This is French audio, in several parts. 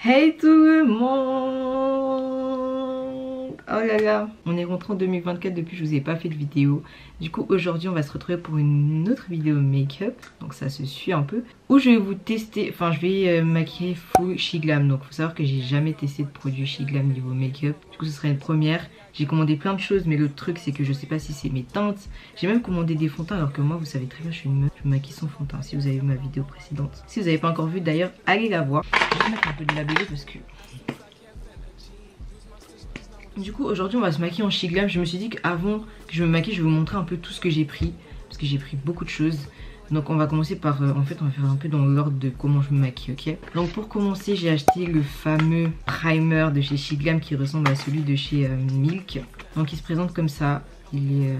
Hey tout le monde! Oh là là, on est rentré en 2024 depuis que je vous ai pas fait de vidéo. Du coup aujourd'hui on va se retrouver pour une autre vidéo make-up. Donc ça se suit un peu. Où je vais vous tester, enfin je vais maquiller full SheGlam. Donc faut savoir que j'ai jamais testé de produit SheGlam niveau make-up. Du coup ce serait une première. J'ai commandé plein de choses mais le truc c'est que je sais pas si c'est mes teintes. J'ai même commandé des fonds de teint alors que moi vous savez très bien je suis une meuf. Je me maquille sans fond de teint si vous avez vu ma vidéo précédente. Si vous n'avez pas encore vu d'ailleurs allez la voir. Je vais mettre un peu de labello parce que... Du coup aujourd'hui on va se maquiller en SheGlam. Je me suis dit qu'avant que je me maquille je vais vous montrer un peu tout ce que j'ai pris. Parce que j'ai pris beaucoup de choses. Donc on va commencer par, en fait on va faire un peu dans l'ordre de comment je me maquille, ok. Donc pour commencer j'ai acheté le fameux primer de chez SheGlam qui ressemble à celui de chez Milk. Donc il se présente comme ça. Il y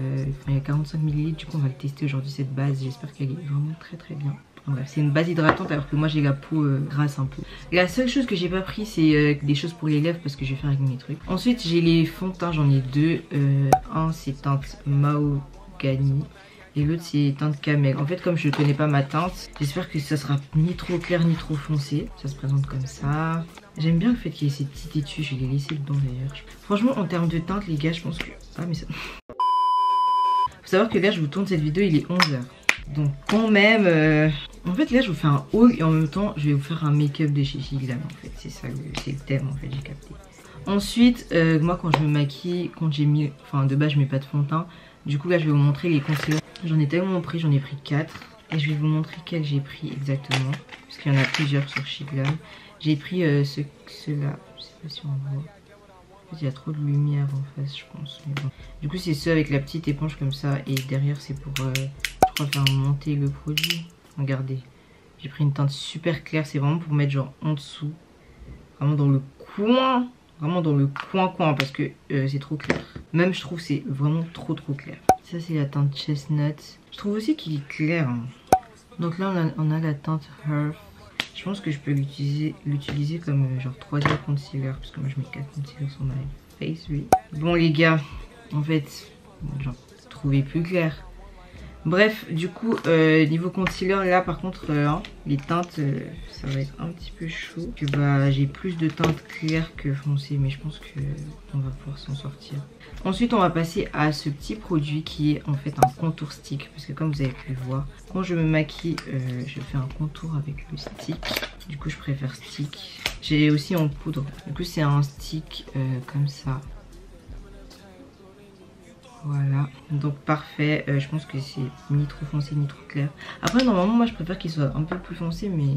a 45 ml, du coup on va le tester aujourd'hui cette base. J'espère qu'elle est vraiment très très bien. Bref, c'est une base hydratante alors que moi j'ai la peau grasse un peu. La seule chose que j'ai pas pris c'est des choses pour les lèvres parce que je vais faire avec mes trucs. Ensuite j'ai les fonds de teint, j'en ai deux. Un c'est teinte Mahogany et l'autre c'est teinte Camel. En fait comme je ne connais pas ma teinte, j'espère que ça sera ni trop clair ni trop foncé. Ça se présente comme ça. J'aime bien le fait qu'il y ait ces petits étuis, je vais les laisser dedans d'ailleurs. Franchement en termes de teinte les gars je pense que... Ah mais ça... Faut savoir que là je vous tourne cette vidéo, il est 11h. Donc quand même, en fait là je vous fais un haul et en même temps je vais vous faire un make-up de chez SheGlam en fait. C'est ça, c'est le thème en fait, j'ai capté. Ensuite, moi quand je me maquille, quand j'ai mis, enfin de base je mets pas de fond de teint. Du coup là je vais vous montrer les concealers. J'en ai tellement pris, j'en ai pris 4. Et je vais vous montrer quels j'ai pris exactement. Parce qu'il y en a plusieurs sur SheGlam. J'ai pris ceux-là, je sais pas si on voit. Il y a trop de lumière en face je pense. Mais bon. Du coup c'est ceux avec la petite éponge comme ça. Et derrière c'est pour... je crois faire monter le produit. Regardez, j'ai pris une teinte super claire. C'est vraiment pour mettre genre en dessous, vraiment dans le coin, vraiment dans le coin parce que c'est trop clair. Même je trouve c'est vraiment trop clair. Ça c'est la teinte Chestnut. Je trouve aussi qu'il est clair hein. Donc là on a la teinte Earth. Je pense que je peux l'utiliser comme genre troisième concealer parce que moi je mets 4 concealers sur ma face, oui. Bon les gars, en fait genre trouvez plus clair. Bref, du coup, niveau concealer, là par contre, les teintes, ça va être un petit peu chaud. Que, bah, j'ai plus de teintes claires que foncées, mais je pense qu'on va pouvoir s'en sortir. Ensuite, on va passer à ce petit produit qui est en fait un contour stick. Parce que comme vous avez pu le voir, quand je me maquille, je fais un contour avec le stick. Du coup, je préfère stick. J'ai aussi en poudre. Du coup, c'est un stick comme ça. Voilà, donc parfait, je pense que c'est ni trop foncé ni trop clair. Après normalement moi je préfère qu'il soit un peu plus foncé mais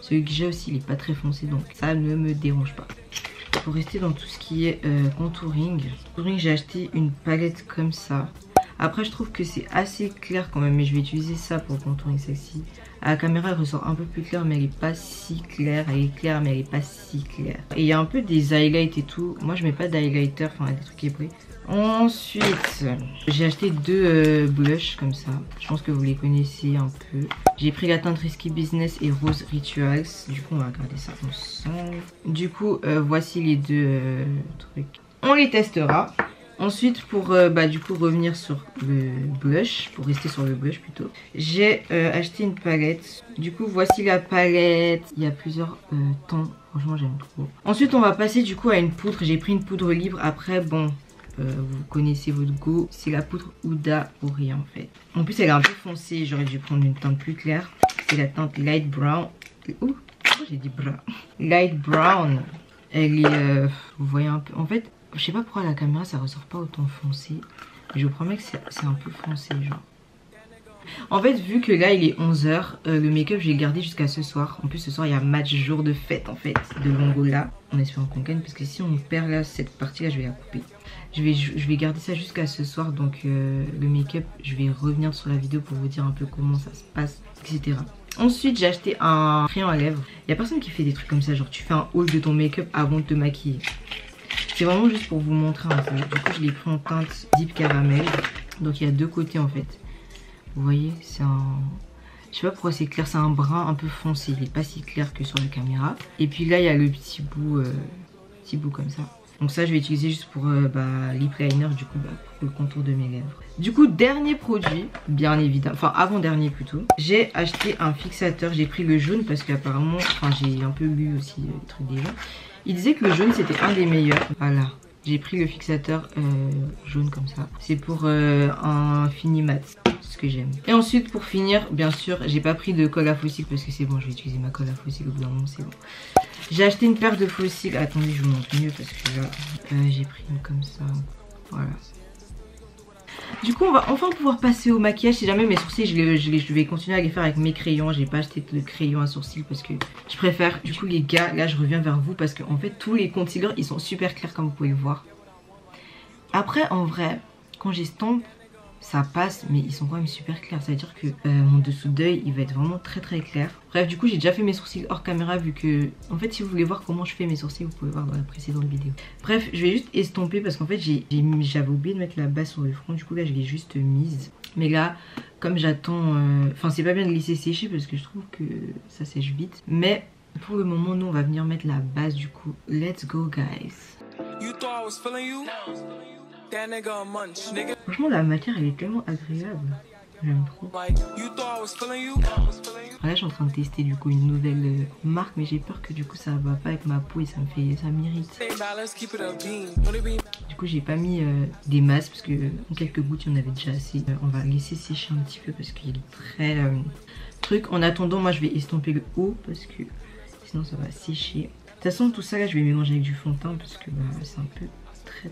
celui que j'ai aussi il est pas très foncé donc ça ne me dérange pas. Pour rester dans tout ce qui est contouring, j'ai acheté une palette comme ça. Après je trouve que c'est assez clair quand même mais je vais utiliser ça pour le contouring sexy. À la caméra elle ressort un peu plus claire mais elle est pas si claire, elle est claire mais elle est pas si claire. Et il y a un peu des highlights et tout, moi je mets pas d'highlighter, enfin des trucs épris. Ensuite, j'ai acheté deux blushs comme ça. Je pense que vous les connaissez un peu. J'ai pris la teinte Risky Business et Rose Rituals. Du coup, on va regarder ça ensemble. Du coup, voici les deux trucs. On les testera. Ensuite, pour du coup revenir sur le blush, pour rester sur le blush plutôt, j'ai acheté une palette. Du coup, voici la palette. Il y a plusieurs tons. Franchement, j'aime trop. Ensuite, on va passer du coup à une poudre. J'ai pris une poudre libre. Après, bon... vous connaissez votre goût, c'est la poudre Huda Ori en fait. En plus elle est un peu foncée, j'aurais dû prendre une teinte plus claire. C'est la teinte Light Brown. Ouh, j'ai dit brown. Light Brown. Elle est, vous voyez un peu, en fait, je sais pas pourquoi à la caméra ça ressort pas autant foncé. Mais je vous promets que c'est un peu foncé genre. En fait vu que là il est 11h, le make-up je vais le garder jusqu'à ce soir. En plus ce soir il y a match jour de fête en fait de Longola. On espère qu'on gagne parce que si on perd là cette partie là je vais la couper. Je vais garder ça jusqu'à ce soir donc le make-up je vais revenir sur la vidéo pour vous dire un peu comment ça se passe etc. Ensuite j'ai acheté un crayon à lèvres. Il y a personne qui fait des trucs comme ça genre tu fais un haul de ton make-up avant de te maquiller. C'est vraiment juste pour vous montrer un peu. Du coup je l'ai pris en teinte Deep Caramel. Donc il y a deux côtés en fait. Vous voyez, c'est un... Je sais pas pourquoi c'est clair, c'est un brun un peu foncé. Il est pas si clair que sur la caméra. Et puis là, il y a le petit bout petit bout comme ça. Donc ça je vais utiliser juste pour lip liner du coup pour le contour de mes lèvres. Du coup dernier produit, bien évidemment, enfin avant-dernier plutôt, j'ai acheté un fixateur. J'ai pris le jaune parce qu'apparemment, enfin j'ai un peu lu aussi les trucs des gens. Ils disaient que le jaune c'était un des meilleurs. Voilà, j'ai pris le fixateur jaune comme ça. C'est pour un fini mat, c'est ce que j'aime. Et ensuite pour finir, bien sûr, j'ai pas pris de colle à faux cils parce que c'est bon, je vais utiliser ma colle à faux cils au bout d'un moment, c'est bon. J'ai acheté une paire de faux cils. Attendez, je vous montre mieux parce que là, j'ai pris une comme ça. Voilà. Du coup, on va enfin pouvoir passer au maquillage. Si jamais mes sourcils, je vais continuer à les faire avec mes crayons. J'ai pas acheté de crayon à sourcils parce que je préfère. Du coup, les gars, là, je reviens vers vous parce qu'en fait, tous les concealers, ils sont super clairs comme vous pouvez le voir. Après, en vrai, quand j'estompe, ça passe, mais ils sont quand même super clairs. Ça veut dire que mon dessous d'œil, il va être vraiment très très clair. Bref, du coup, j'ai déjà fait mes sourcils hors caméra vu que... En fait, si vous voulez voir comment je fais mes sourcils, vous pouvez voir dans la précédente vidéo. Bref, je vais juste estomper parce qu'en fait, j'avais oublié de mettre la base sur le front. Du coup, là, je l'ai juste mise. Mais là, comme j'attends... Enfin, c'est pas bien de laisser sécher parce que je trouve que ça sèche vite. Mais pour le moment, nous, on va venir mettre la base du coup. Let's go, guys. Franchement la matière elle est tellement agréable. J'aime trop. Là je suis en train de tester du coup une nouvelle marque, mais j'ai peur que du coup ça va pas avec ma peau et ça m'irrite. Du coup j'ai pas mis des masses parce que en quelques gouttes il y en avait déjà assez. On va laisser sécher un petit peu parce qu'il est très truc. En attendant moi je vais estomper le haut parce que sinon ça va sécher. De toute façon tout ça là je vais mélanger avec du fond de teint parce que c'est un peu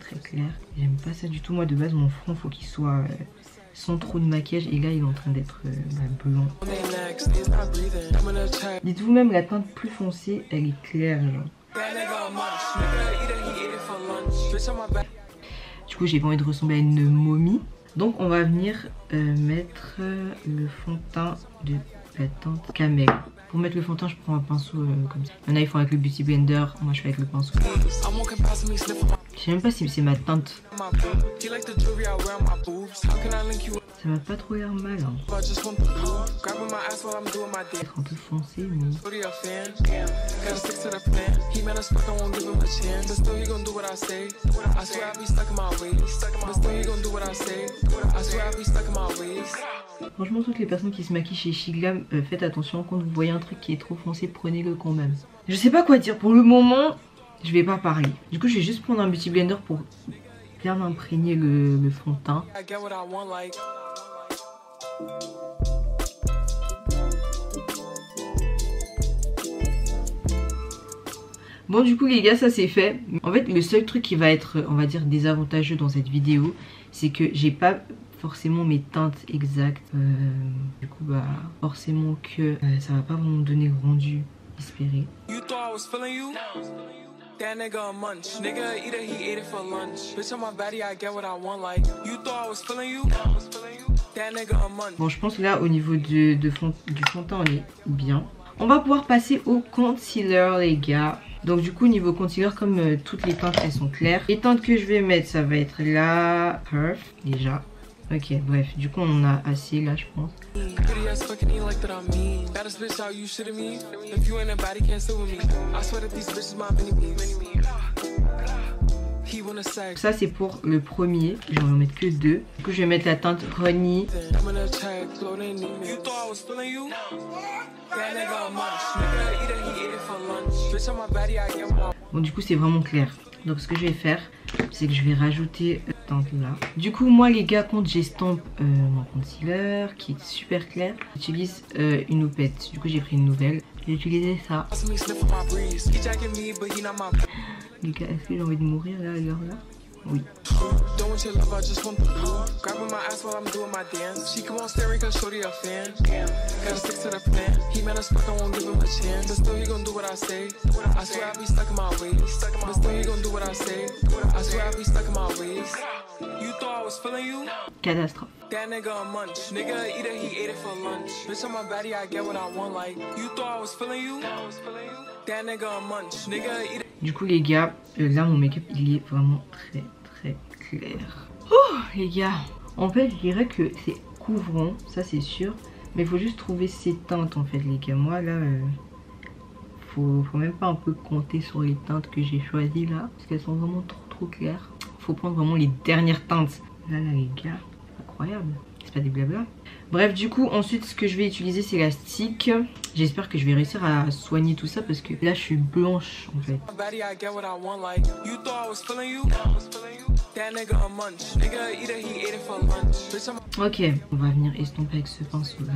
très clair. J'aime pas ça du tout. Moi de base mon front faut qu'il soit sans trop de maquillage et là il est en train d'être blanc. Dites-vous même la teinte plus foncée elle est claire genre. Du coup j'ai pas envie de ressembler à une momie. Donc on va venir mettre le fond de teint de la teinte Camel. Pour mettre le fond de teint je prends un pinceau comme ça. Il y en a ils font avec le Beauty Blender, moi je fais avec le pinceau. Je sais même pas si c'est ma teinte. Ça m'a pas trop l'air mal hein. Être un peu foncé mais... Franchement toutes les personnes qui se maquillent chez Shiglam, faites attention quand vous voyez un truc qui est trop foncé, prenez-le quand même. Je sais pas quoi dire pour le moment. Je vais pas parler. Du coup je vais juste prendre un Beauty Blender pour bien imprégner le fond de teint. Bon du coup les gars ça c'est fait. En fait le seul truc qui va être on va dire désavantageux dans cette vidéo c'est que j'ai pas forcément mes teintes exactes. Du coup forcément que ça va pas vraiment donner le rendu espéré. That nigga a munch, nigga eat it, he ate it for lunch. Bitch on my body, I get what I want like. You thought I was feeling you? That nigga a munch. Bon, je pense que là au niveau du fond de teint, on est bien. On va pouvoir passer au concealer les gars. Donc du coup niveau concealer comme toutes les teintes elles sont claires. Les teintes que je vais mettre ça va être la Perf déjà. Ok bref du coup on en a assez là je pense. Ça c'est pour le premier, je vais en mettre que deux. Du coup je vais mettre la teinte Honey. Bon du coup c'est vraiment clair. Donc ce que je vais faire c'est que je vais rajouter cette teinte là. Du coup moi les gars quand j'estompe mon concealer qui est super clair, j'utilise une houppette. Du coup j'ai pris une nouvelle. J'ai utilisé ça. Les gars est-ce que j'ai envie de mourir là à l'heure là? Oui. Catastrophe. Du coup les gars, là mon make-up il est vraiment très clair. Oh les gars, en fait je dirais que c'est couvrant, ça c'est sûr. Mais il faut juste trouver ces teintes en fait les gars. Moi là, faut même pas un peu compter sur les teintes que j'ai choisies là, parce qu'elles sont vraiment trop claires. Faut prendre vraiment les dernières teintes. Là les gars, incroyable. C'est pas des blabla. Bref, du coup, ensuite, ce que je vais utiliser, c'est la stick. J'espère que je vais réussir à soigner tout ça parce que là, je suis blanche en fait. Ok, on va venir estomper avec ce pinceau là.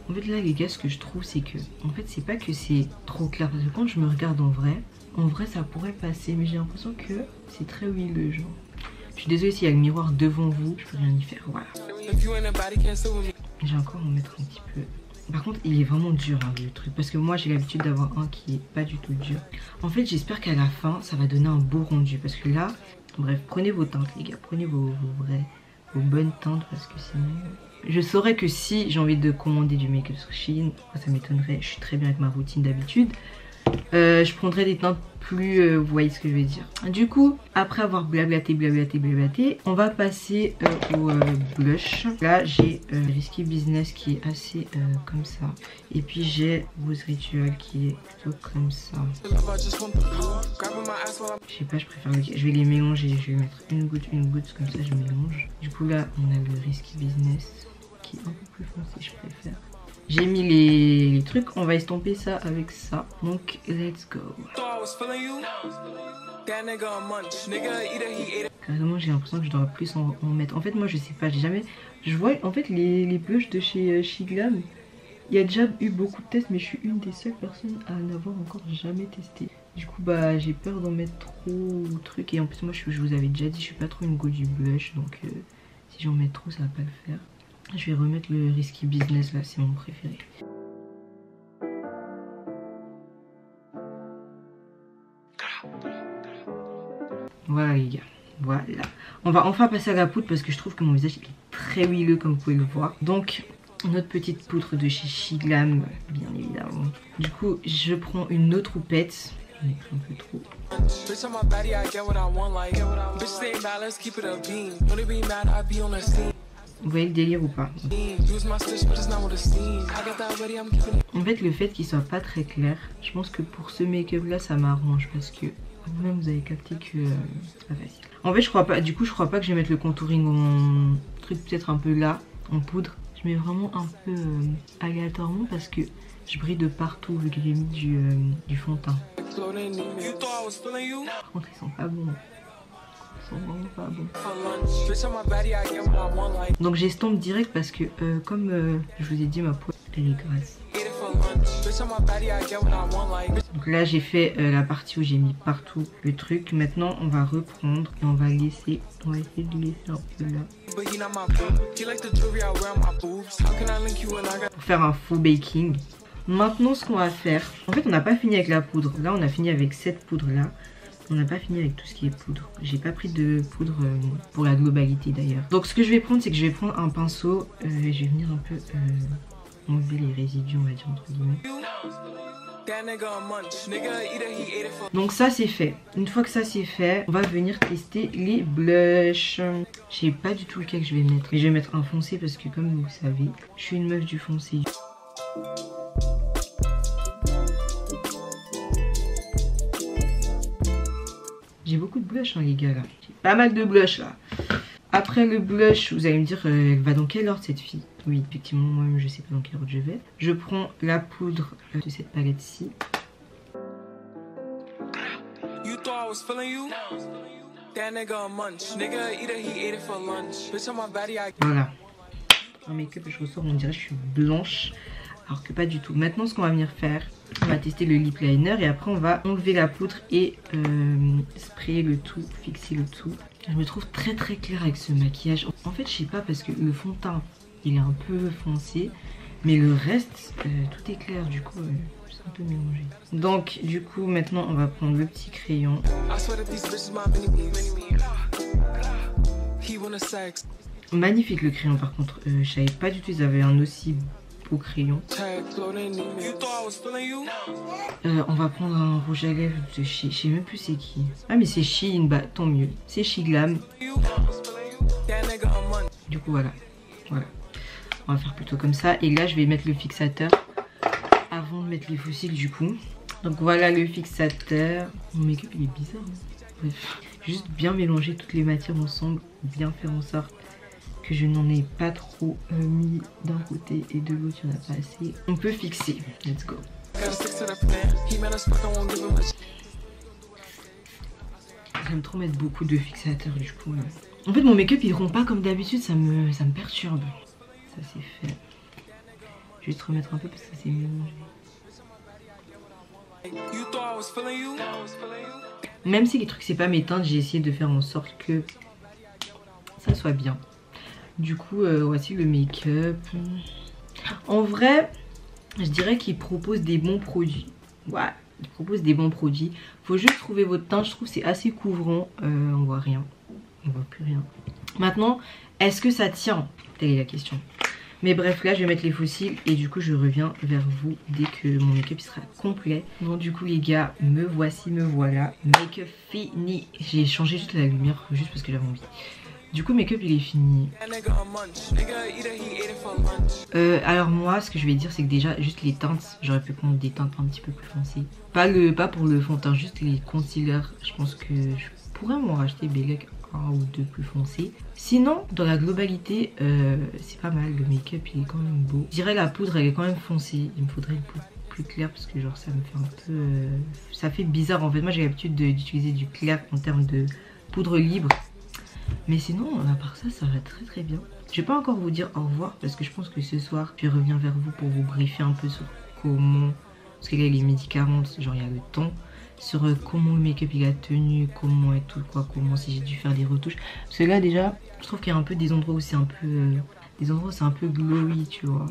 En fait, là, les gars, ce que je trouve, c'est que, en fait, c'est pas que c'est trop clair parce que quand je me regarde en vrai, ça pourrait passer, mais j'ai l'impression que c'est très huileux, genre. Je suis désolée s'il y a le miroir devant vous, je peux rien y faire, voilà. J'ai encore en mettre un petit peu. Par contre, il est vraiment dur hein, le truc, parce que moi j'ai l'habitude d'avoir un qui est pas du tout dur. En fait, j'espère qu'à la fin, ça va donner un beau rendu, parce que là, bref, prenez vos teintes les gars, prenez vos bonnes teintes, parce que sinon... Je saurais que si j'ai envie de commander du make-up sur Shein, ça m'étonnerait, je suis très bien avec ma routine d'habitude. Je prendrai des teintes plus, vous voyez ce que je veux dire. Du coup, après avoir blablaté, on va passer au blush. Là, j'ai Risky Business qui est assez comme ça. Et puis j'ai Rose Ritual qui est plutôt comme ça. Je sais pas, je préfère je vais les mélanger. Je vais mettre une goutte, comme ça je mélange. Du coup là, on a le Risky Business qui est un peu plus foncé, je préfère. J'ai mis les trucs, on va estomper ça avec ça. Donc, let's go. Carrément, j'ai l'impression que je dois plus en mettre. En fait, moi, je sais pas, j'ai jamais... Je vois, en fait, les blushs de chez Shiglam, il y a déjà eu beaucoup de tests, mais je suis une des seules personnes à n'avoir encore jamais testé. Du coup, bah, j'ai peur d'en mettre trop de trucs. Et en plus, moi, je vous avais déjà dit, je suis pas trop une go du blush. Donc, si j'en mets trop, ça va pas le faire. Je vais remettre le Risky Business là, c'est mon préféré. Voilà les gars, voilà. On va enfin passer à la poudre parce que je trouve que mon visage est très huileux comme vous pouvez le voir. Donc notre petite poudre de chez Shiglam, bien évidemment. Du coup je prends une autre houppette. J'en ai pris un peu trop. Vous voyez le délire ou pas? En fait, le fait qu'il soit pas très clair, je pense que pour ce make-up là, ça m'arrange parce que vous-même vous avez capté que c'est pas facile. En fait, je crois pas. Du coup, je crois pas que je vais mettre le contouring en truc peut-être un peu là, en poudre. Je mets vraiment un peu aléatoirement parce que je brille de partout vu que j'ai mis du fond de teint. Par contre, ils sont pas bons. Pas bon. Donc j'estompe direct parce que comme je vous ai dit, ma peau elle est grasse. Donc là j'ai fait la partie où j'ai mis partout le truc. Maintenant on va reprendre et on va essayer de laisser un peu là pour faire un faux baking. Maintenant ce qu'on va faire, en fait on n'a pas fini avec la poudre. Là on a fini avec cette poudre là. On n'a pas fini avec tout ce qui est poudre. J'ai pas pris de poudre pour la globalité d'ailleurs. Donc ce que je vais prendre, c'est que je vais prendre un pinceau et je vais venir un peu enlever les résidus, on va dire entre guillemets. Donc ça c'est fait. Une fois que ça c'est fait, on va venir tester les blushs. Je sais pas du tout lequel que je vais mettre. Mais je vais mettre un foncé parce que comme vous savez, je suis une meuf du foncé. J'ai beaucoup de blush hein, les gars là. J'ai pas mal de blush là. Après le blush, vous allez me dire, elle va dans quel ordre cette fille? Oui, effectivement, moi-même je sais pas dans quel ordre je vais. Je prends la poudre de cette palette-ci. Voilà. Un make-up, je ressors, on dirait que je suis blanche. Alors que pas du tout. Maintenant, ce qu'on va venir faire, on va tester le lip liner et après on va enlever la poudre et sprayer le tout, fixer le tout. Je me trouve très très claire avec ce maquillage. En fait, je sais pas parce que le fond de teint, il est un peu foncé, mais le reste, tout est clair. Du coup, c'est un peu mélangé. Donc, du coup, maintenant, on va prendre le petit crayon. Magnifique le crayon, par contre. Je savais pas du tout qu'ils avaient un aussi beau crayon. On va prendre un rouge à lèvres de chez... Je sais même plus c'est qui. Ah mais c'est Shein, bah tant mieux. C'est Shiglam. Du coup voilà. Voilà. On va faire plutôt comme ça. Et là je vais mettre le fixateur avant mettre les fossiles du coup. Donc voilà le fixateur. Mon make-up il est bizarre. Hein. Bref, juste bien mélanger toutes les matières ensemble. Bien faire en sorte que je n'en ai pas trop mis d'un côté et de l'autre, il n'y en a pas assez. On peut fixer. Let's go. J'aime trop mettre beaucoup de fixateurs du coup. Là. En fait mon make-up il rompt pas comme d'habitude, ça me perturbe. Ça c'est fait. Je vais juste remettre un peu parce que c'est mélangé. Même si les trucs c'est pas mes teintes, j'ai essayé de faire en sorte que ça soit bien. Du coup voici le make-up. En vrai je dirais qu'il propose des bons produits. Ouais, il propose des bons produits. Faut juste trouver votre teinte, je trouve que c'est assez couvrant. On voit rien, on voit plus rien. Maintenant, est-ce que ça tient? Telle est la question. Mais bref, là je vais mettre les fossiles et du coup je reviens vers vous dès que mon make-up sera complet. Bon du coup les gars, me voici, me voilà. Make-up fini. J'ai changé juste la lumière juste parce que j'avais envie. Du coup make-up il est fini. Alors moi ce que je vais dire c'est que déjà juste les teintes, j'aurais pu prendre des teintes un petit peu plus foncées. Pas pour le fond de teint, juste les concealers. Je pense que je pourrais m'en racheter Bellec un ou deux plus foncés. Sinon dans la globalité c'est pas mal, le make-up il est quand même beau. Je dirais la poudre elle est quand même foncée, il me faudrait une poudre plus claire parce que genre ça me fait un peu ça fait bizarre en fait. Moi j'ai l'habitude d'utiliser du clair en termes de poudre libre. Mais sinon, à part ça, ça va très très bien. Je vais pas encore vous dire au revoir parce que je pense que ce soir, je vais revenir vers vous pour vous briefer un peu sur comment... Parce que là, il est midi 40, genre il y a le temps. Sur comment le make-up il a tenu, comment et tout, quoi, comment si j'ai dû faire des retouches. Parce que là déjà, je trouve qu'il y a un peu des endroits où c'est un peu... des endroits où c'est un peu glowy, tu vois.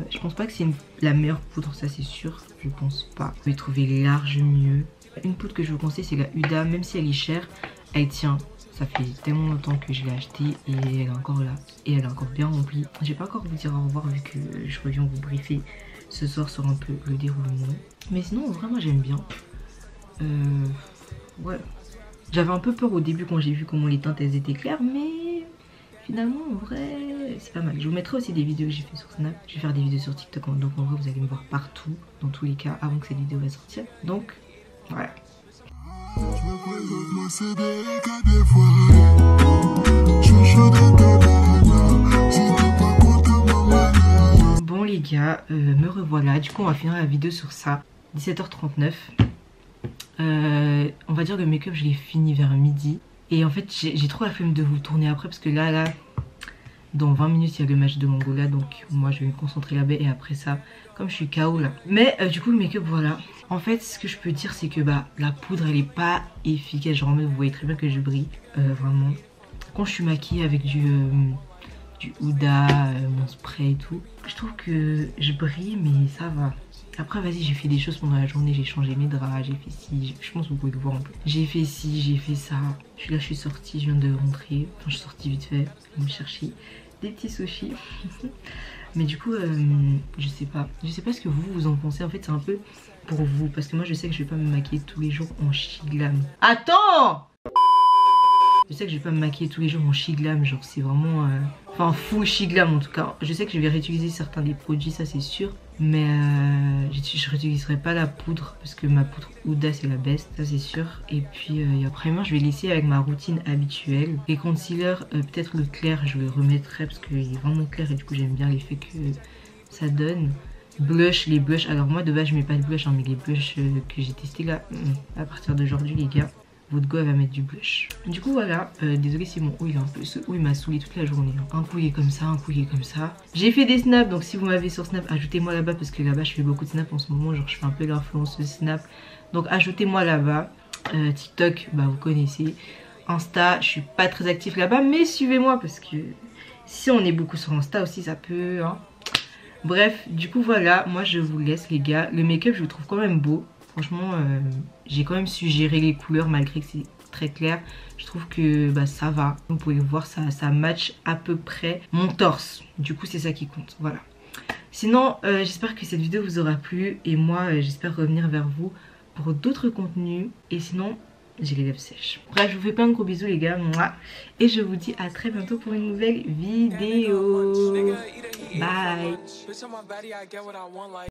Je pense pas que c'est la meilleure poudre, ça c'est sûr. Je pense pas. Vous pouvez trouver large mieux. Une poudre que je vous conseille, c'est la Huda. Même si elle est chère, elle tient. Ça fait tellement longtemps que je l'ai achetée et elle est encore là. Et elle est encore bien remplie. Je vais pas encore vous dire au revoir vu que je reviens vous briefer ce soir sur un peu le déroulement. Mais sinon, vraiment, j'aime bien. Ouais. J'avais un peu peur au début quand j'ai vu comment les teintes elles étaient claires. Mais finalement, en vrai, c'est pas mal. Je vous mettrai aussi des vidéos que j'ai fait sur Snap. Je vais faire des vidéos sur TikTok. Donc en vrai, vous allez me voir partout. Dans tous les cas, avant que cette vidéo va sortir. Donc, voilà. Bon les gars, me revoilà. Du coup on va finir la vidéo sur ça. 17h39. On va dire le make-up je l'ai fini vers midi. Et en fait j'ai trop la flemme de vous tourner après parce que là dans 20 minutes il y a le match de Mongolia. Donc moi je vais me concentrer là-bas et après ça comme je suis KO là. Mais du coup le make-up voilà. En fait ce que je peux dire c'est que la poudre elle est pas efficace. Genre vous voyez très bien que je brille. Vraiment. Quand je suis maquillée avec du Huda, mon spray et tout. Je trouve que je brille mais ça va. Après vas-y j'ai fait des choses pendant la journée. J'ai changé mes draps, j'ai fait ci. Je pense que vous pouvez le voir un peu. J'ai fait ci, j'ai fait ça. Là je suis sortie, je viens de rentrer. Enfin je suis sortie vite fait. Je vais me chercher des petits sushis. Mais du coup je sais pas. Je sais pas ce que vous en pensez. En fait c'est un peu pour vous. Parce que moi je sais que je vais pas me maquiller tous les jours en Shiglam. Attends! Je sais que je vais pas me maquiller tous les jours en Shiglam, genre c'est vraiment... Enfin full Shiglam en tout cas. Je sais que je vais réutiliser certains des produits, ça c'est sûr. Mais je réutiliserai pas la poudre parce que ma poudre Huda c'est la best, ça c'est sûr. Et puis après moi je vais laisser avec ma routine habituelle. Les concealers, peut-être le clair je le remettrai parce qu'il est vraiment clair et du coup j'aime bien l'effet que ça donne. Blush, les blushs, alors moi de base je mets pas de blush hein, mais les blushs que j'ai testé là, à partir d'aujourd'hui les gars. Votre go elle va mettre du blush. Du coup voilà, désolé si mon haut il est un peu... Ce haut il m'a saoulé toute la journée. Un coup il est comme ça, un coup il est comme ça. J'ai fait des snaps, donc si vous m'avez sur Snap, ajoutez-moi là-bas parce que là-bas je fais beaucoup de snaps en ce moment. Genre je fais un peu l'influenceuse Snap. Donc ajoutez-moi là-bas. TikTok, bah vous connaissez. Insta, je suis pas très actif là-bas, mais suivez-moi parce que si on est beaucoup sur Insta aussi ça peut... Hein. Bref, du coup voilà, moi je vous laisse les gars. Le make-up je le trouve quand même beau. Franchement, j'ai quand même su gérer les couleurs malgré que c'est très clair. Je trouve que ça va. Vous pouvez voir, ça match à peu près mon torse. Du coup, c'est ça qui compte. Voilà. Sinon, j'espère que cette vidéo vous aura plu. Et moi, j'espère revenir vers vous pour d'autres contenus. Et sinon, j'ai les lèvres sèches. Bref, je vous fais plein de gros bisous les gars. Et je vous dis à très bientôt pour une nouvelle vidéo. Bye.